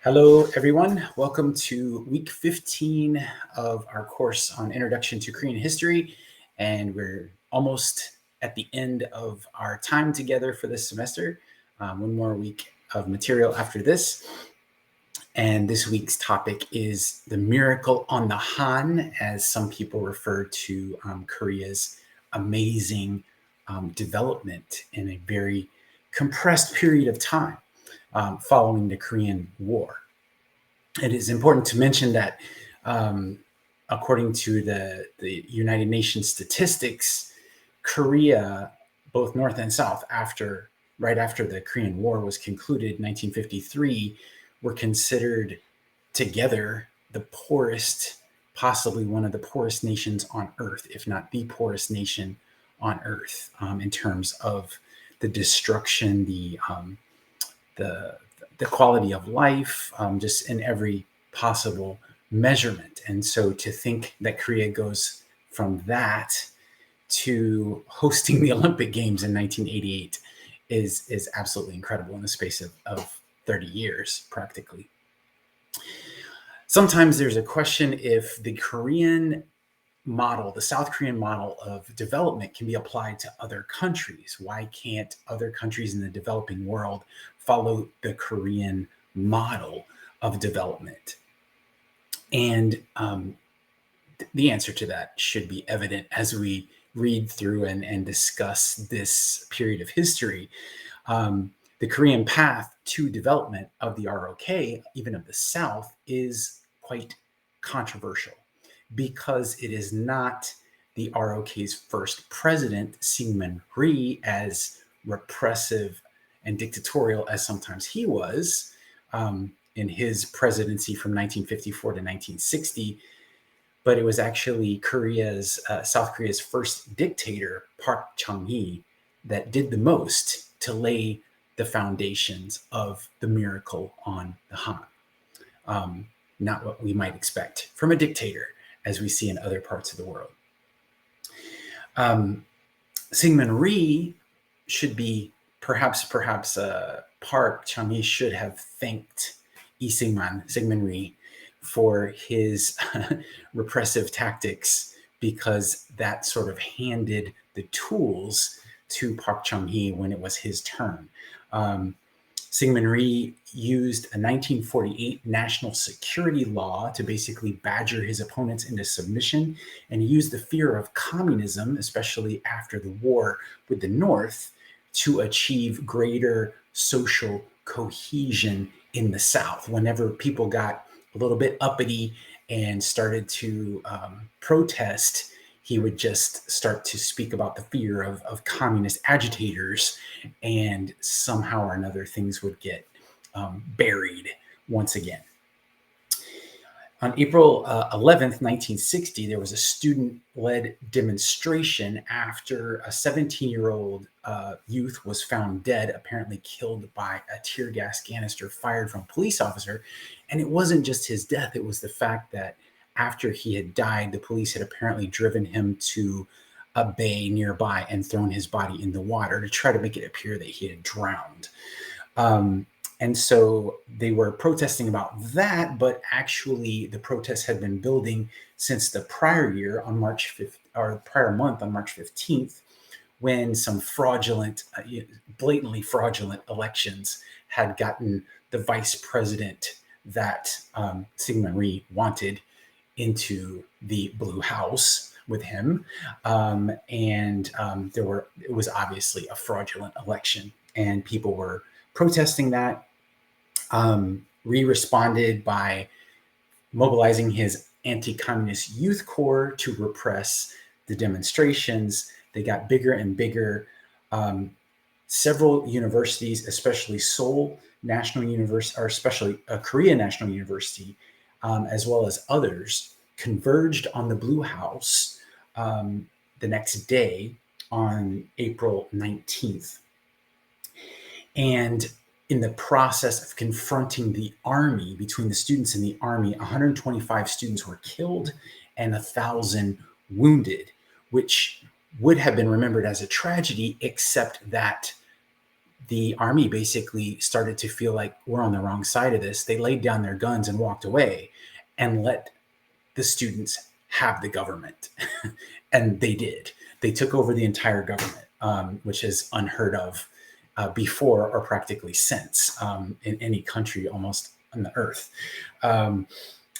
Hello, everyone. Welcome to week 15 of our course on Introduction to Korean History. And we're almost at the end of our time together for this semester. One more week of material after this. And this week's topic is the miracle on the Han, as some people refer to Korea's amazing development in a very compressed period of time following the Korean War. It is important to mention that according to the United Nations statistics, Korea, both North and South, right after the Korean War was concluded, 1953, were considered together the poorest, possibly one of the poorest nations on Earth, if not the poorest nation on Earth, in terms of the destruction, the quality of life, just in every possible measurement. And so to think that Korea goes from that to hosting the Olympic Games in 1988 is absolutely incredible in the space of 30 years, practically. Sometimes there's a question if the Korean model, the South Korean model of development, can be applied to other countries. Why can't other countries in the developing world follow the Korean model of development? And the answer to that should be evident as we read through and discuss this period of history. The Korean path to development of the ROK, even of the South, is quite controversial because it is not the ROK's first president, Syngman Rhee, as repressive and dictatorial as sometimes he was in his presidency from 1954 to 1960, but it was actually South Korea's first dictator, Park Chung-hee, that did the most to lay the foundations of the miracle on the Han. Not what we might expect from a dictator, as we see in other parts of the world. Syngman Rhee should be perhaps Park Chung-hee should have thanked Syngman Rhee for his repressive tactics, because that sort of handed the tools to Park Chung-hee when it was his turn. Syngman Rhee used a 1948 national security law to basically badger his opponents into submission, and he used the fear of communism, especially after the war with the North, to achieve greater social cohesion in the South. Whenever people got a little bit uppity and started to protest, he would just start to speak about the fear of communist agitators, and somehow or another things would get buried once again. On April 11th, 1960, there was a student-led demonstration after a 17-year-old youth was found dead, apparently killed by a tear gas canister fired from a police officer. And it wasn't just his death, it was the fact that after he had died, the police had apparently driven him to a bay nearby and thrown his body in the water to try to make it appear that he had drowned. And so they were protesting about that, but actually the protests had been building since the prior year on March 5th, or prior month on March 15th, when some blatantly fraudulent elections had gotten the vice president that Syngman Rhee wanted into the Blue House with him. It was obviously a fraudulent election, and people were protesting that. Rhee responded by mobilizing his anti-communist youth corps to repress the demonstrations. They got bigger and bigger. Several universities, especially Seoul National University, or especially Korea National University, as well as others, converged on the Blue House the next day on April 19th. And in the process of confronting the army, between the students and the army, 125 students were killed and 1,000 wounded, which would have been remembered as a tragedy, except that the army basically started to feel like we're on the wrong side of this. They laid down their guns and walked away and let the students have the government. And they did. They took over the entire government, which is unheard of before or practically since in any country almost on the earth.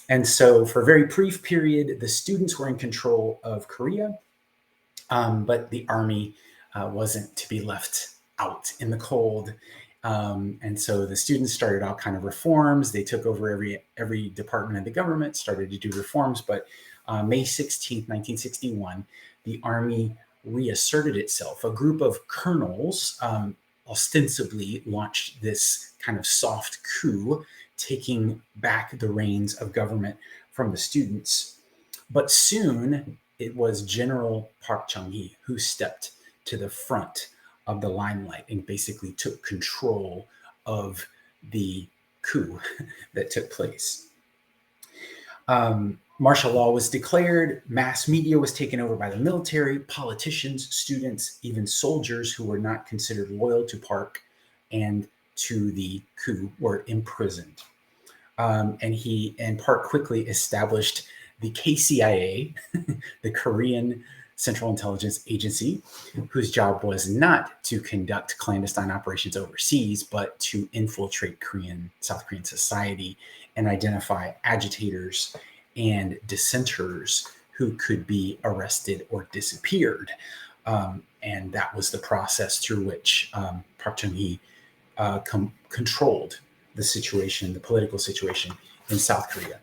And so for a very brief period, the students were in control of Korea, but the army wasn't to be left out in the cold. And so the students started all kind of reforms. They took over every department of the government, started to do reforms. But May 16th, 1961, the army reasserted itself. A group of colonels ostensibly launched this kind of soft coup, taking back the reins of government from the students. But soon it was General Park Chung-hee who stepped to the front of the limelight and basically took control of the coup that took place. Martial law was declared, mass media was taken over by the military, politicians, students, even soldiers who were not considered loyal to Park and to the coup were imprisoned. And Park quickly established the KCIA, the Korean Central Intelligence Agency, whose job was not to conduct clandestine operations overseas, but to infiltrate South Korean society and identify agitators and dissenters who could be arrested or disappeared. And that was the process through which Park Chung-hee controlled the situation, the political situation in South Korea.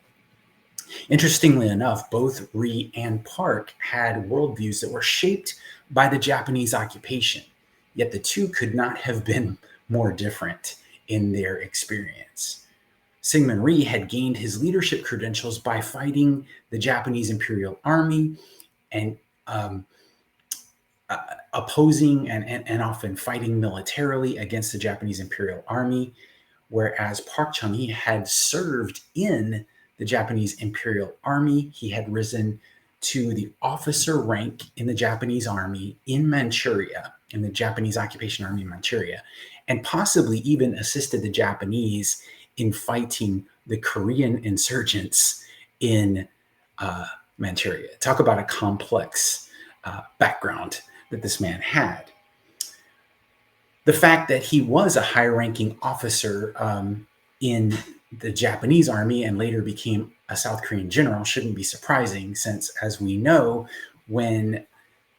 Interestingly enough, both Ri and Park had worldviews that were shaped by the Japanese occupation, yet the two could not have been more different in their experience. Syngman Rhee had gained his leadership credentials by fighting the Japanese Imperial Army and opposing and often fighting militarily against the Japanese Imperial Army, whereas Park Chung-hee had served in the Japanese Imperial Army. He had risen to the officer rank in the Japanese Army in Manchuria, in the Japanese Occupation Army in Manchuria, and possibly even assisted the Japanese in fighting the Korean insurgents in Manchuria. Talk about a complex background that this man had. The fact that he was a high-ranking officer in the Japanese army and later became a South Korean general shouldn't be surprising, since, as we know, when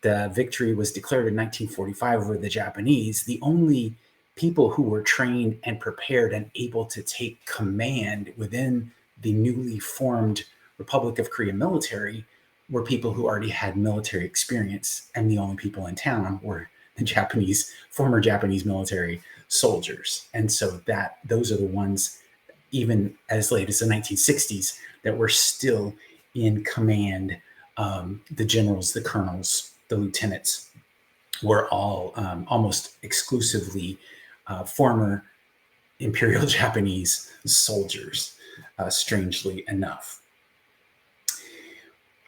the victory was declared in 1945 over the Japanese, the only people who were trained and prepared and able to take command within the newly formed Republic of Korea military were people who already had military experience, and the only people in town were the former Japanese military soldiers. And so those are the ones, even as late as the 1960s, that were still in command. The generals, the colonels, the lieutenants were all almost exclusively former Imperial Japanese soldiers, strangely enough.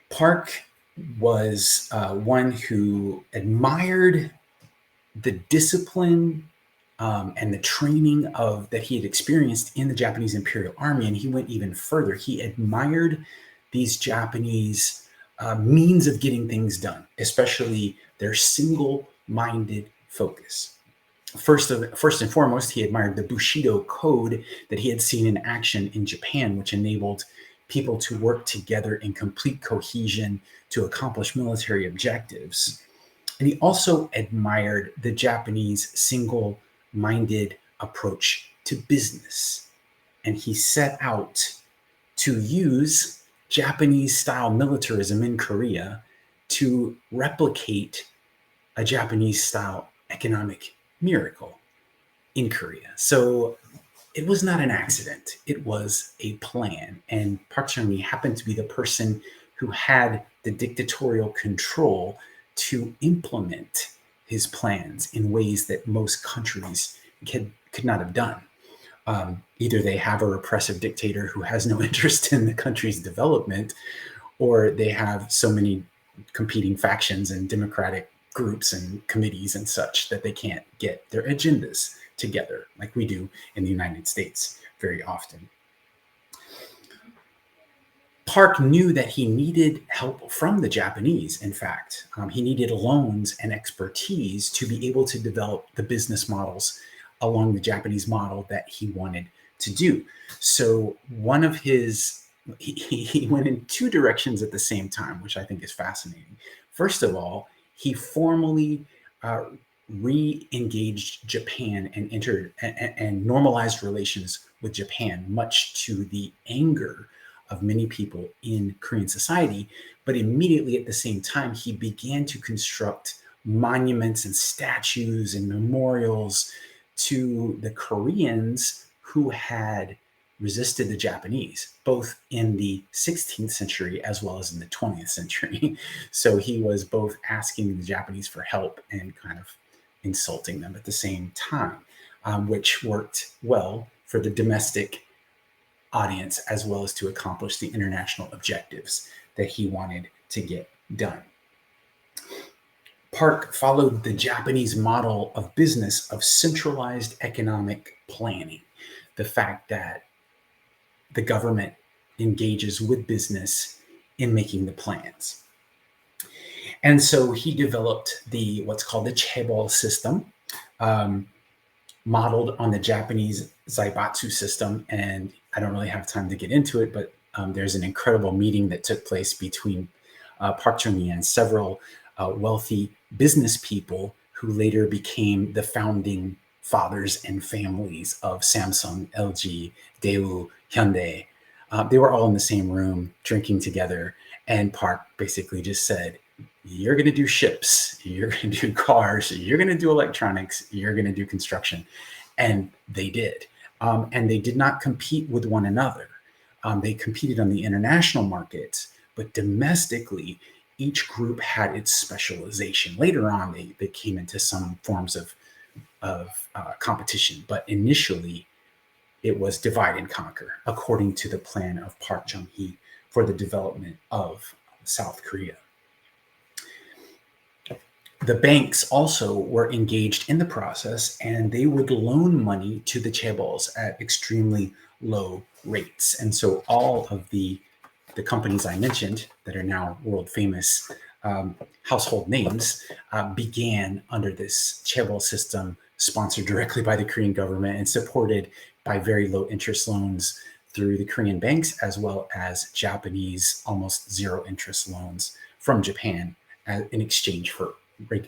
Park was one who admired the discipline and the training that he had experienced in the Japanese Imperial Army, and he went even further. He admired these Japanese means of getting things done, especially their single-minded focus. First and foremost, he admired the Bushido code that he had seen in action in Japan, which enabled people to work together in complete cohesion to accomplish military objectives. And he also admired the Japanese single-minded approach to business. And he set out to use Japanese-style militarism in Korea to replicate a Japanese-style economic miracle in Korea. So it was not an accident. It was a plan. And Park Chung-hee happened to be the person who had the dictatorial control to implement his plans in ways that most countries could not have done. Either they have a repressive dictator who has no interest in the country's development, or they have so many competing factions and democratic groups and committees and such that they can't get their agendas together like we do in the United States very often. Park knew that he needed help from the Japanese, in fact. He needed loans and expertise to be able to develop the business models along the Japanese model that he wanted to do. So one of his, he went in two directions at the same time, which I think is fascinating. First of all, he formally uh, re-engaged Japan and entered and normalized relations with Japan, much to the anger of many people in Korean society. But immediately at the same time, he began to construct monuments and statues and memorials to the Koreans who had resisted the Japanese, both in the 16th century as well as in the 20th century. So he was both asking the Japanese for help and kind of insulting them at the same time, which worked well for the domestic audience as well as to accomplish the international objectives that he wanted to get done. Park followed the Japanese model of business of centralized economic planning, the fact that the government engages with business in making the plans. And so he developed the what's called the chaebol system, um, modeled on the Japanese Zaibatsu system. And I don't really have time to get into it, but there's an incredible meeting that took place between Park Chung-hee and several wealthy business people who later became the founding fathers and families of Samsung, LG, Daewoo, Hyundai. They were all in the same room drinking together. And Park basically just said, you're going to do ships, you're going to do cars, you're going to do electronics, you're going to do construction. And they did. And they did not compete with one another. They competed on the international markets, but domestically, each group had its specialization. Later on, they came into some forms of competition, but initially, it was divide and conquer according to the plan of Park Chung-hee for the development of South Korea. The banks also were engaged in the process, and they would loan money to the chaebols at extremely low rates. And so all of the companies I mentioned that are now world famous household names began under this chaebol system, sponsored directly by the Korean government and supported by very low interest loans through the Korean banks, as well as Japanese almost zero interest loans from Japan in exchange for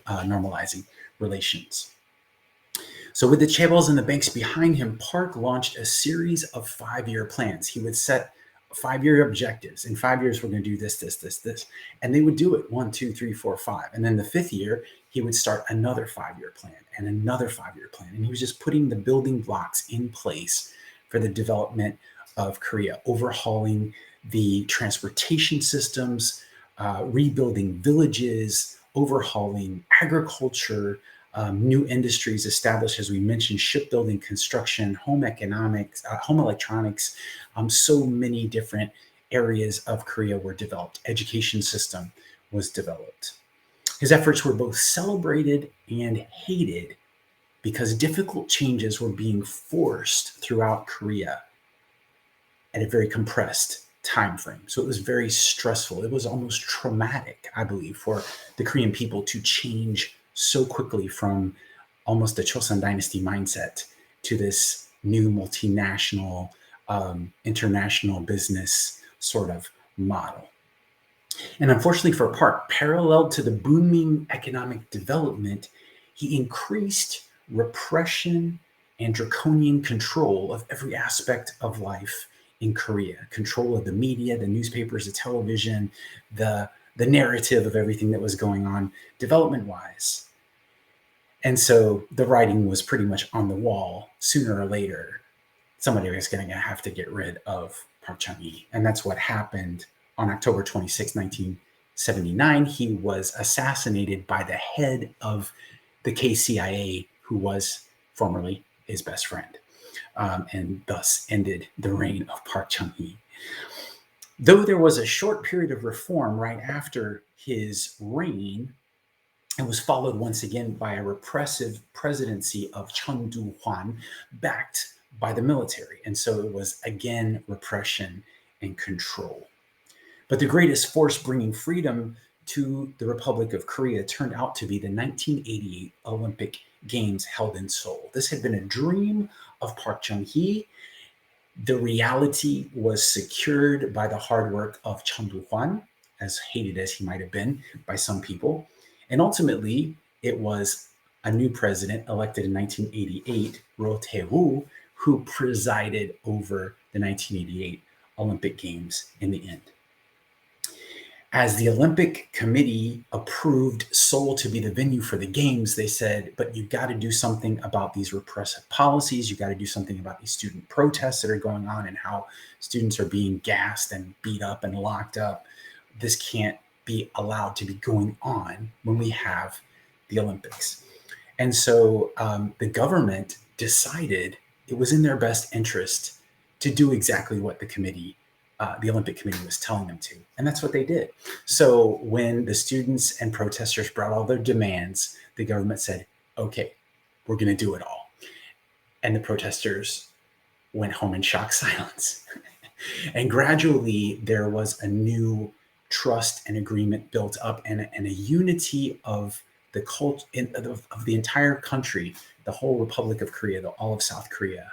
normalizing relations. So with the chaebols and the banks behind him, Park launched a series of 5-year plans. He would set 5-year objectives. In 5 years, we're going to do this, this, this, this. And they would do it 1, 2, 3, 4, 5. And then the 5th year, he would start another 5-year plan and another 5-year plan. And he was just putting the building blocks in place for the development of Korea, overhauling the transportation systems, rebuilding villages, overhauling agriculture, new industries established, as we mentioned, shipbuilding, construction, home economics, home electronics. So many different areas of Korea were developed. Education system was developed. His efforts were both celebrated and hated because difficult changes were being forced throughout Korea at a very compressed time frame. So it was very stressful. It was almost traumatic, I believe, for the Korean people to change so quickly from almost the Chosun dynasty mindset to this new multinational, international business sort of model. And unfortunately for Park, parallel to the booming economic development, he increased repression and draconian control of every aspect of life in Korea, control of the media, the newspapers, the television, the narrative of everything that was going on development-wise. And so the writing was pretty much on the wall. Sooner or later, somebody was going to have to get rid of Park Chung-hee. And that's what happened on October 26, 1979. He was assassinated by the head of the KCIA, who was formerly his best friend. And thus ended the reign of Park Chung-hee. Though there was a short period of reform right after his reign, It was followed once again by a repressive presidency of Cheng Du-hwan, backed by the military. And so it was again repression and control. But the greatest force bringing freedom to the Republic of Korea turned out to be the 1988 Olympic Games held in Seoul. This had been a dream of Park Chung-hee. The reality was secured by the hard work of Chun Doo-hwan, as hated as he might have been by some people. And ultimately, it was a new president elected in 1988, Roh Tae-woo, who presided over the 1988 Olympic Games in the end. As the Olympic Committee approved Seoul to be the venue for the games, they said, but you've got to do something about these repressive policies. You've got to do something about these student protests that are going on and how students are being gassed and beat up and locked up. This can't be allowed to be going on when we have the Olympics. And so the government decided it was in their best interest to do exactly what the Olympic Committee was telling them to. And that's what they did. So when the students and protesters brought all their demands, the government said, okay, we're going to do it all. And the protesters went home in shocked silence. And gradually there was a new trust and agreement built up, and a unity of the cult of the entire country, the whole Republic of Korea, all of South Korea,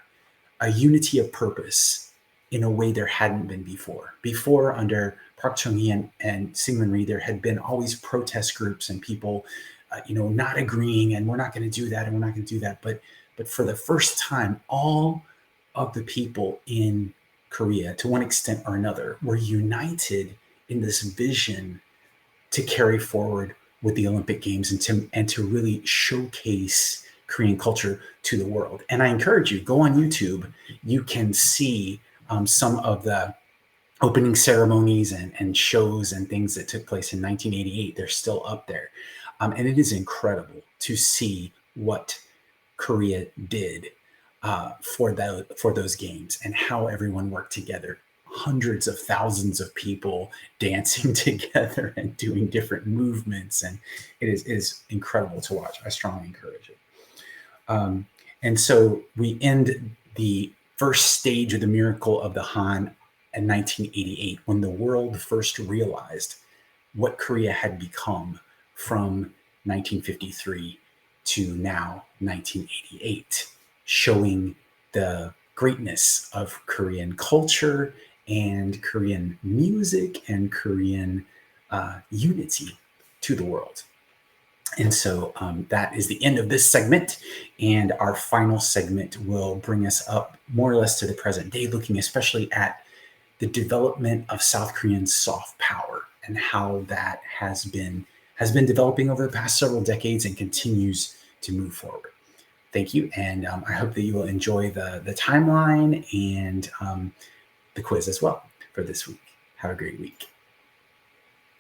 a unity of purpose in a way there hadn't been before. Before, under Park Chung-hee and Syngman Rhee, there had been always protest groups and people, not agreeing, and we're not going to do that, and we're not going to do that. But for the first time, all of the people in Korea, to one extent or another, were united in this vision to carry forward with the Olympic Games and to really showcase Korean culture to the world. And I encourage you, go on YouTube. You can see some of the opening ceremonies and shows and things that took place in 1988. They're still up there. And it is incredible to see what Korea did for those games and how everyone worked together. Hundreds of thousands of people dancing together and doing different movements. And it is incredible to watch. I strongly encourage it. And so we end the first stage of the miracle of the Han in 1988, when the world first realized what Korea had become from 1953 to now 1988, showing the greatness of Korean culture and Korean music and Korean unity to the world. And so that is the end of this segment. And our final segment will bring us up more or less to the present day, looking especially at the development of South Korean soft power and how that has been developing over the past several decades and continues to move forward. Thank you. And I hope that you will enjoy the timeline and the quiz as well for this week. Have a great week.